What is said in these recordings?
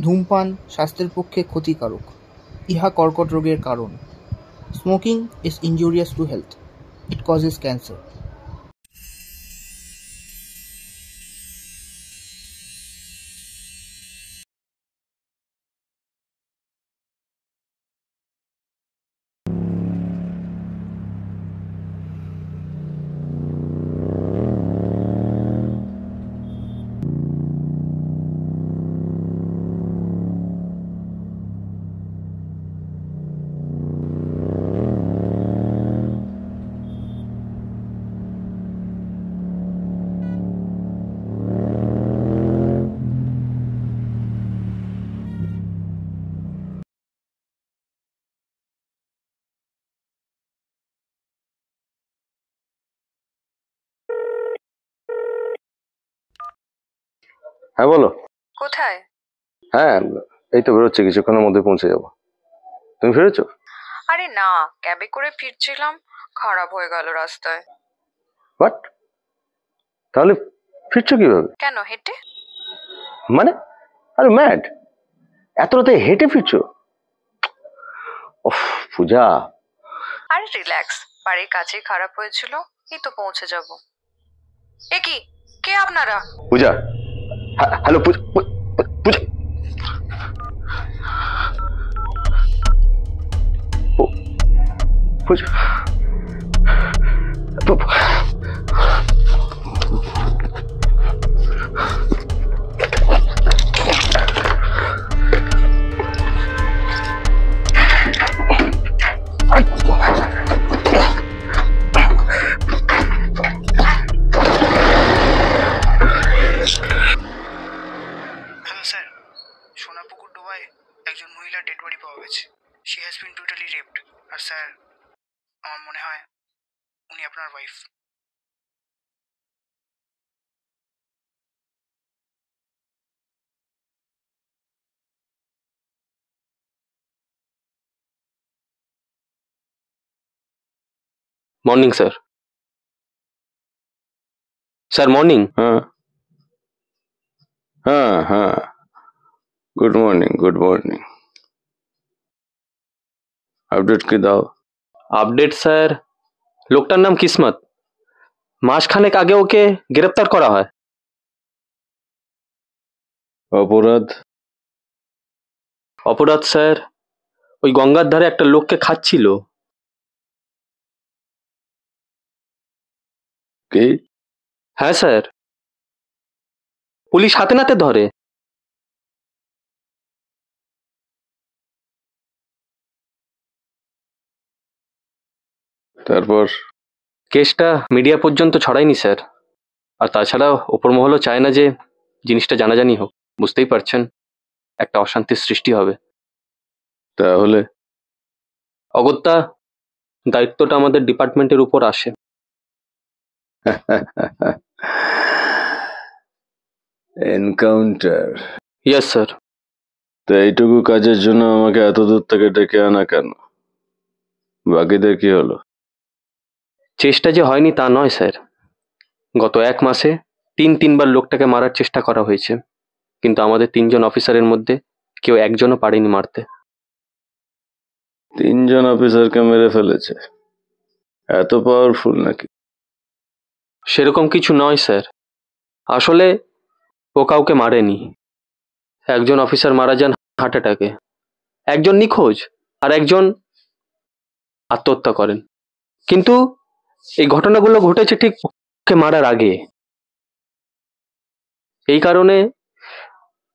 ধূমপান স্বাস্থ্যের পক্ষে ক্ষতিকারক। ইহা কর্কট রোগের কারণ। Smoking is injurious to health. It causes cancer. হ্যাঁ বলো। কোথায়? হ্যাঁ, এই তো বেরোচ্ছি, কিছুক্ষণের মধ্যে পৌঁছে যাবো। তুমি ফিরেছো? আরে না, ক্যাবে করে ফিরছিলাম, খারাপ হয়ে গেল রাস্তায়। বাট তাহলে ফিরছো কিভাবে? কেন, হেঁটে? মানে আরে ম্যাড, এত রাতে হেঁটে ফিরছো? ওফ পূজা। আরে রিল্যাক্স, বাড়ির কাছেই খারাপ হয়েছিল, এই তো পৌঁছে যাব। এ কি, কে আপনারা? পূজা, হ্যালো পূজা, পূজা, পূজা, সোনাপুকুর ডোবায় একজন মহিলার ডেড বডি পাওয়া গেছে। She has been totally raped. আর স্যার, আমার মনে হয় উনি আপনার wife. Morning sir. Sir morning. হ্যাঁ হ্যাঁ হ্যাঁ, good morning good morning. Update কি দাও? আপডেট স্যার, লোকটার নাম কিসমত। মাসখানেক আগে ওকে গ্রেপ্তার করা হয়। অপরাধ? অপরাধ স্যার, ওই গঙ্গার ধারে একটা লোককে খাচ্ছিল। কি? হ্যাঁ স্যার, পুলিশ হাতে নাতে ধরে। তারপর? কেসটা মিডিয়া পর্যন্ত ছড়ায়নি স্যার। আর তাছাড়া ওপর মহলও চায় না যে জিনিসটা জানাজানি হোক। বুঝতেই পারছেন, একটা অশান্তির সৃষ্টি হবে। তাহলে? অগত্যা দায়িত্বটা আমাদের ডিপার্টমেন্টের উপর আসে। এনকাউন্টার? Yes sir. তো এইটুকু কাজের জন্য আমাকে এত দূর থেকে ডেকে আনা কেন? বাকিদের কি হলো? চেষ্টা যে হয়নি তা নয় স্যার। গত 1 মাসে 3বার লোকটাকে মারার চেষ্টা করা হয়েছে, কিন্তু আমাদের 3জন অফিসারের মধ্যে কেউ একজনও পারেনি মারতে। 3জন অফিসারকে মেরে ফেলেছে? এত পাওয়ারফুল নাকি? সেরকম কিছু নয় স্যার। আসলে ও কাউকে মারেনি। একজন অফিসার মারা যান হার্ট অ্যাটাকে, একজন নিখোঁজ, আর একজন আত্মহত্যা করেন। কিন্তু এই ঘটনাগুলো ঘটেছে ঠিক ওকে মারার আগে। এই কারণে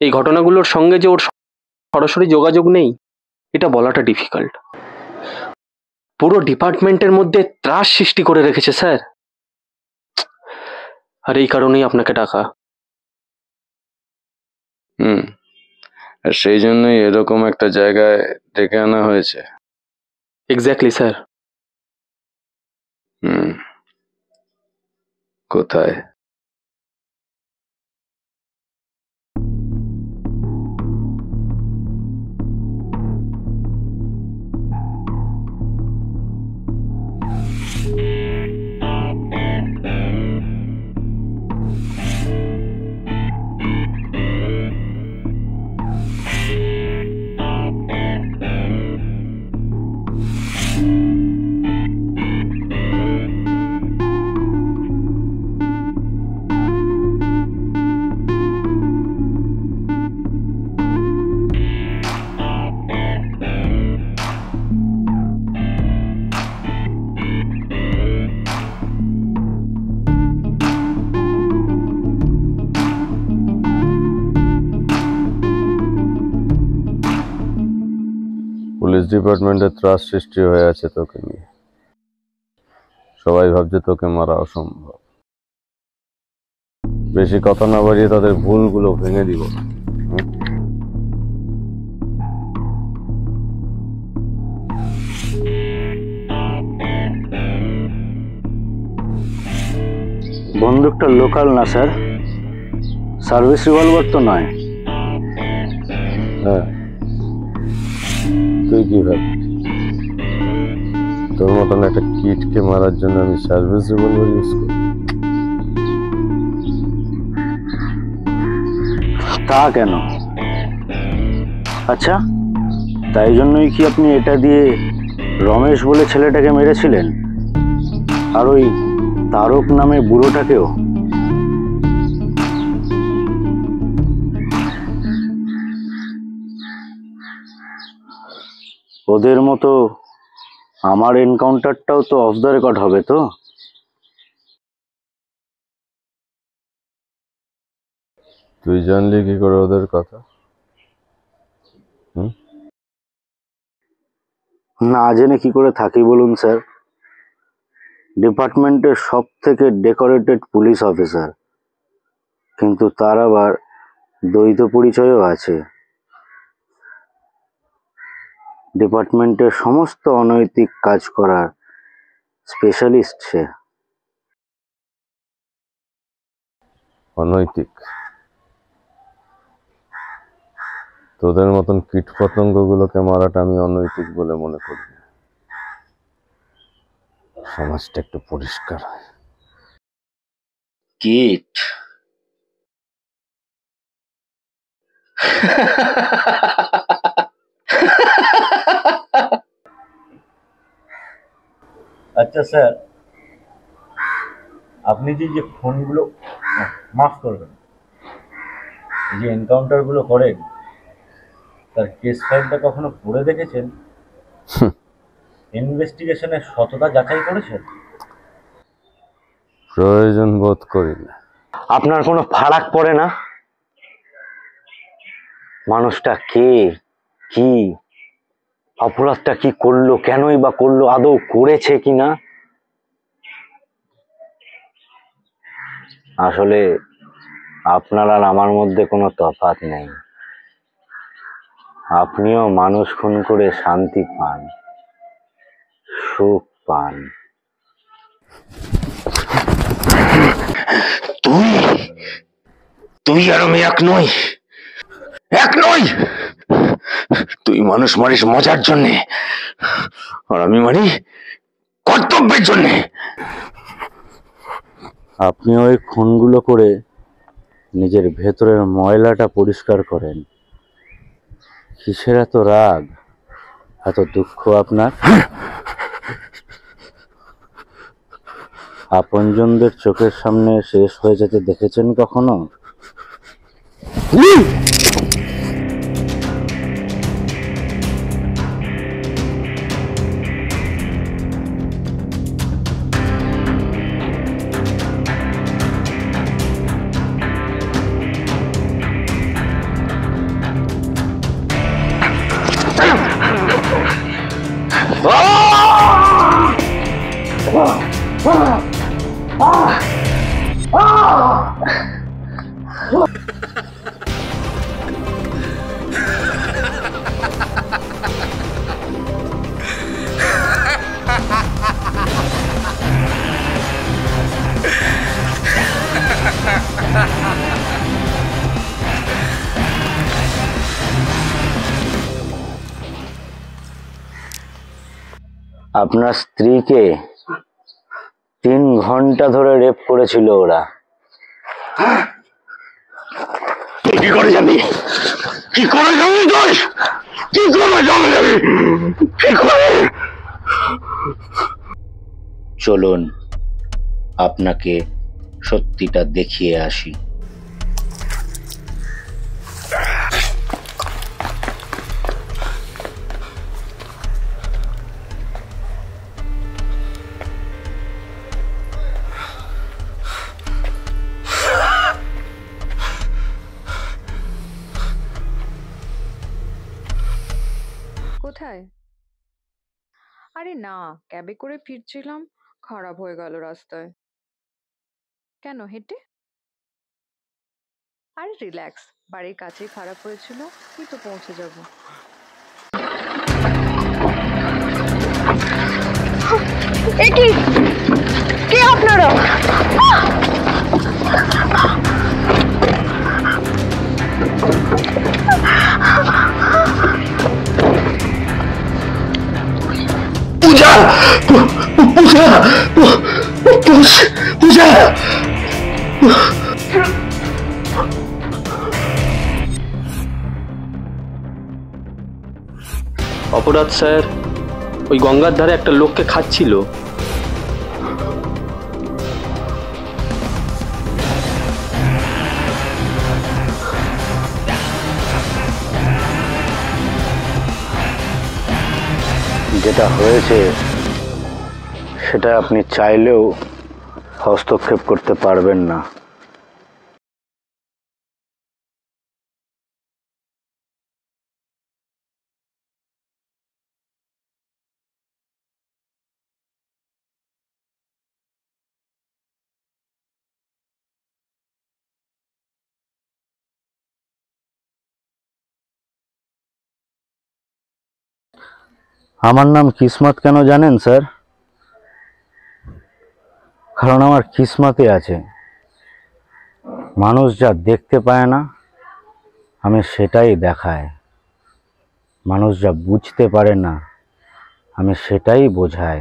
এই ঘটনাগুলোর সঙ্গে যে ওর সরাসরি যোগাযোগ নেই এটা বলাটা ডিফিকাল্ট। পুরো ডিপার্টমেন্টের মধ্যে ত্রাস সৃষ্টি করে রেখেছে স্যার। আর এই কারণেই আপনাকে ডাকা। আর সেই জন্যই এরকম একটা জায়গায় ডেকে আনা হয়েছে? Exactly sir. কোথায়? ডিপার্টমেন্টে ত্রাস সৃষ্টি হয়ে আছে তোকে নিয়ে। সবাই ভাবছে তোকে মারা অসম্ভব। বেশি কথা না বাড়িয়ে তাদের ভুলগুলো ভেঙে দিব। বন্দুকটা লোকাল না স্যার, সার্ভিস রিভলভার তো নয়। হ্যাঁ, তুই কি ভাবছিস তোর মতন একটা কিটকে মারার জন্য আমি সার্ভিস রিভলভার ইউজ করি? তা কেন? আচ্ছা, তাই জন্যই কি আপনি এটা দিয়ে রমেশ বলে ছেলেটাকে মেরেছিলেন, আর ওই তারক নামে বুড়োটাকেও? ওদের মতো আমার এনকাউন্টারটাও তো অফ দ্য রেকর্ড হবে তো? তুই জানলি কি করে ওদের কথা? না জেনে কি করে থাকি বলুন স্যার? ডিপার্টমেন্টের সব থেকে ডেকোরেটেড পুলিশ অফিসার, কিন্তু তার আবার দ্বৈত পরিচয়ও আছে। ডিপার্টমেন্টের সমস্ত অনৈতিক কাজ করার স্পেশালিস্ট সে। অনৈতিক? তোদের মতন কীট পতঙ্গগুলোকে মারাটা আমি অনৈতিক বলে মনে করি না। সমাজটা একটু পরিষ্কার হয়। কিট? আচ্ছা স্যার, আপনি যে ফোনগুলো মাফ করবেন, এই যে এনকাউন্টারগুলো করেন, তার কেস ফাইলটা কখনো পড়ে দেখেছেন? ইনভেস্টিগেশনের সততা যাচাই করেছেন? প্রয়োজন বোধ করি না। আপনার কোনো ফারাক পড়ে না মানুষটা কে, কি অপরাধটা কি করলো, কেনই বা করলো, আদৌ করেছে কিনা? আসলে আপনার আর আমার মধ্যে কোনো তফাৎ নেই। আপনিও মানুষ খুন করে শান্তি পান, সুখ পান। তুই তুই আর আমি এক নই, এক নই। তুই মানুষ মারিস মজার জন্যে, আর আমি মারি কর্তব্যের জন্যে। আপনি ওই খুনগুলো করে নিজের ভেতরের ময়লাটা পরিষ্কার করেন। কিসের এত রাগ, এত দুঃখ আপনার? আপনজনদের চোখের সামনে শেষ হয়ে যেতে দেখেছেন কখনো? আপনার স্ত্রীকে 3 ঘন্টা ধরে রেপ করেছিল ওরা। তুই কি করে জানবি? কি করে জানবি? তুই কি করে জানবি? কি করে? চলুন আপনাকে সত্যিটা দেখিয়ে আসি। কোথায়? আরে না, ক্যাবে করে ফিরছিলাম, খারাপ হয়ে গেল রাস্তায়। কেন, হেঁটে? আরে রিল্যাক্স, বাড়ির কাছেই খারাপ হয়েছিল, এই তো পৌঁছে যাব। এ কি, কে আপনারা? পূজা, পূজা, পূজা। অপরাধ স্যার ওই গঙ্গার ধারে একটা লোককে খাচ্ছিল। যেটা হয়েছে সেটা আপনি চাইলেও হস্তক্ষেপ করতে পারবেন না। আমার নাম কিসমত কেন জানেন স্যার? কারণ আমার কিসমতে আছে মানুষ যা দেখতে পায় না আমি সেটাই দেখায়, মানুষ যা বুঝতে পারে না আমি সেটাই বোঝাই,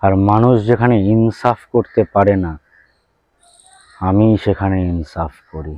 আর মানুষ যেখানে ইনসাফ করতে পারে না আমি সেখানে ইনসাফ করি।